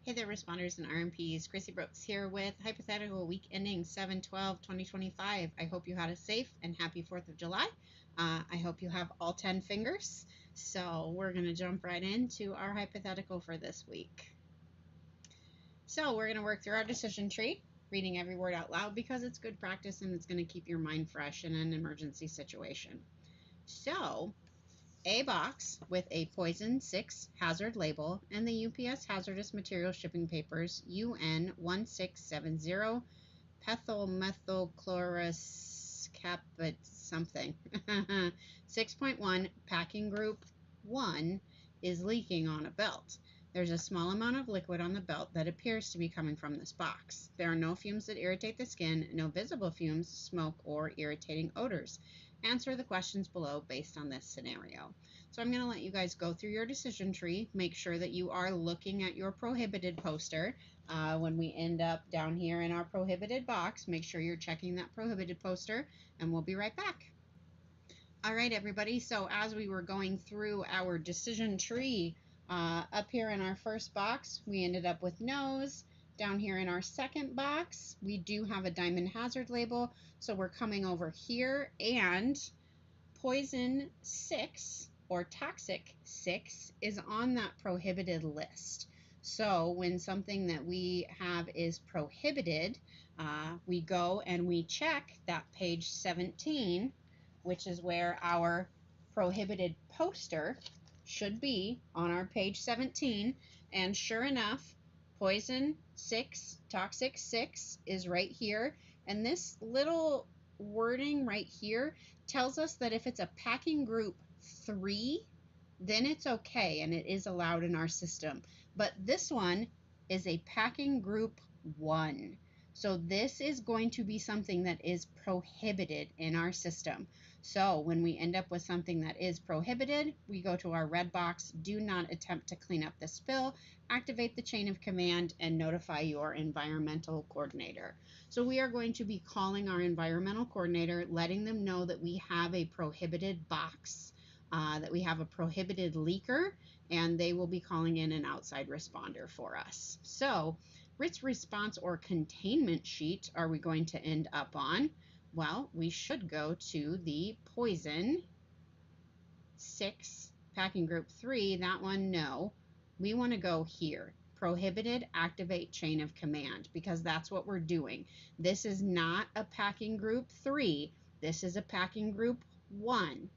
Hey there, responders and RMPs. Chrissy Brooks here with hypothetical week ending 7/12/2025. I hope you had a safe and happy 4th of July. I hope you have all 10 fingers. So we're going to jump right into our hypothetical for this week. So we're going to work through our decision tree, reading every word out loud because it's good practice and it's going to keep your mind fresh in an emergency situation. So a box with a poison 6 hazard label and the UPS hazardous material shipping papers UN 1670 pethylmethylchlorous caput something 6.1 packing group 1 is leaking on a belt. There's a small amount of liquid on the belt that appears to be coming from this box. There are no fumes that irritate the skin, no visible fumes, smoke, or irritating odors. Answer the questions below based on this scenario. So I'm going to let you guys go through your decision tree. Make sure that you are looking at your prohibited poster. When we end up down here in our prohibited box, make sure you're checking that prohibited poster, and we'll be right back. All right, everybody. So as we were going through our decision tree, up here in our first box, we ended up with nose. Down here in our second box, we do have a diamond hazard label. So we're coming over here, and poison 6 or toxic 6 is on that prohibited list. So when something that we have is prohibited, we go and we check that page 17, which is where our prohibited poster should be on our page 17. And sure enough, poison 6, toxic 6 is right here. And this little wording right here tells us that if it's a packing group 3, then it's okay and it is allowed in our system. But this one is a packing group 1. So this is going to be something that is prohibited in our system. So when we end up with something that is prohibited, we go to our red box, do not attempt to clean up the spill, activate the chain of command, and notify your environmental coordinator. So we are going to be calling our environmental coordinator, letting them know that we have a prohibited box, that we have a prohibited leaker, and they will be calling in an outside responder for us. So which response or containment sheet are we going to end up on? Well, we should go to the poison 6 packing group 3. That one, no. We want to go here. Prohibited, activate chain of command, because that's what we're doing. This is not a packing group 3. This is a packing group 1.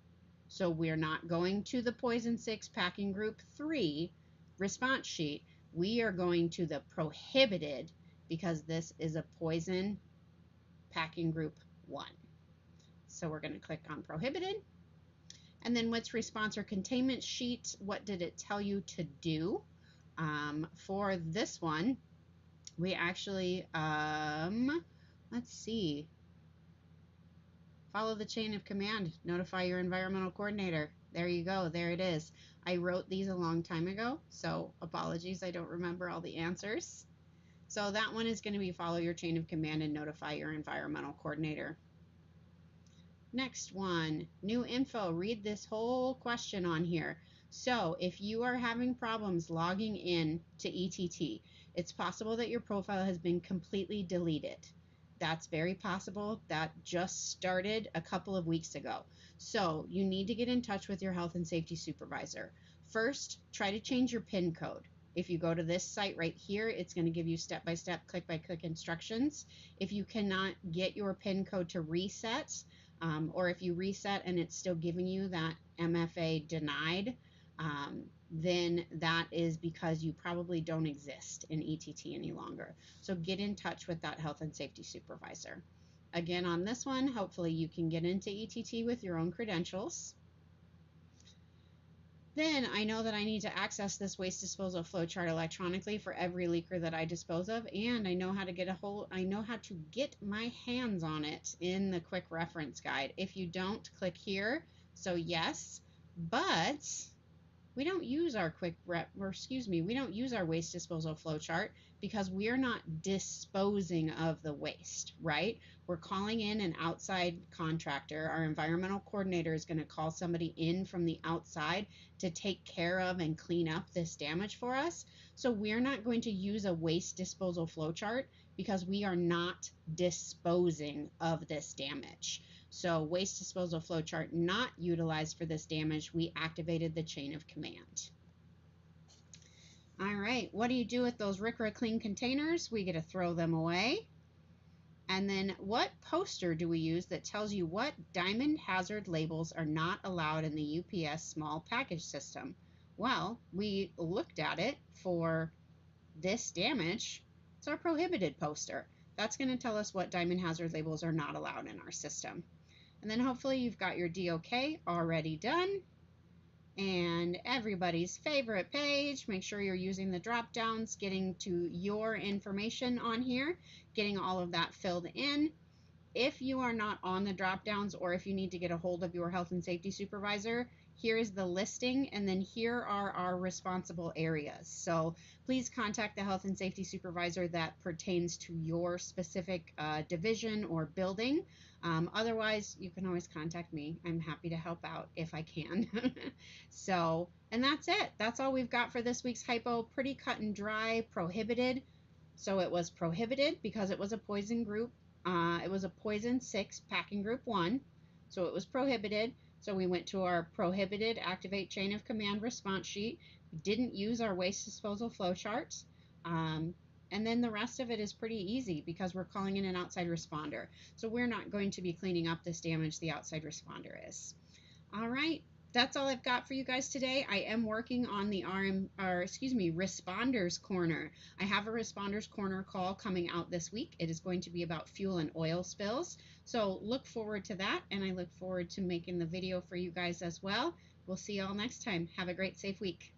So we're not going to the poison 6 packing group 3 response sheet. We are going to the prohibited because this is a poison packing group 1. So we're going to click on prohibited. And then what's response or containment sheet? What did it tell you to do? For this one, we actually, let's see, follow the chain of command, notify your environmental coordinator. There you go, there it is. I wrote these a long time ago, so apologies, I don't remember all the answers. So that one is going to be follow your chain of command and notify your environmental coordinator. Next one, new info. Read this whole question on here. So if you are having problems logging in to ETT, it's possible that your profile has been completely deleted. That's very possible. That just started a couple of weeks ago. So you need to get in touch with your health and safety supervisor. First, try to change your PIN code. If you go to this site right here, it's going to give you step-by-step, click-by-click instructions. If you cannot get your PIN code to reset, or if you reset and it's still giving you that MFA denied, then that is because you probably don't exist in ETT any longer. So get in touch with that health and safety supervisor. Again, on this one, hopefully you can get into ETT with your own credentials. Then I know that I need to access this waste disposal flowchart electronically for every leaker that I dispose of, and I know how to get my hands on it in the quick reference guide. If you don't, click here. So yes, but we don't use our we don't use our waste disposal flow chart because we're not disposing of the waste, right? We're calling in an outside contractor. Our environmental coordinator is going to call somebody in from the outside to take care of and clean up this damage for us. So we're not going to use a waste disposal flow chart because we are not disposing of this damage. So waste disposal flow chart not utilized for this damage. We activated the chain of command. All right, what do you do with those RCRA clean containers? We get to throw them away. And then what poster do we use that tells you what diamond hazard labels are not allowed in the UPS small package system? Well, we looked at it for this damage. It's our prohibited poster. That's going to tell us what diamond hazard labels are not allowed in our system. And then hopefully you've got your DOK already done. And everybody's favorite page, make sure you're using the drop downs, getting to your information on here, getting all of that filled in. If you are not on the drop downs, or if you need to get a hold of your health and safety supervisor, here is the listing, and then here are our responsible areas. So please contact the health and safety supervisor that pertains to your specific division or building. Otherwise, you can always contact me. I'm happy to help out if I can. So, and that's it. That's all we've got for this week's hypo. Pretty cut and dry, prohibited. So it was prohibited because it was a poison group. It was a poison 6 packing group 1. So it was prohibited. So we went to our prohibited activate chain of command response sheet. We didn't use our waste disposal flow charts. And then the rest of it is pretty easy because we're calling in an outside responder. So we're not going to be cleaning up this damage, the outside responder is. All right, that's all I've got for you guys today. I am working on the Responders Corner. I have a Responders Corner call coming out this week. It is going to be about fuel and oil spills. So look forward to that, and I look forward to making the video for you guys as well. We'll see you all next time. Have a great, safe week.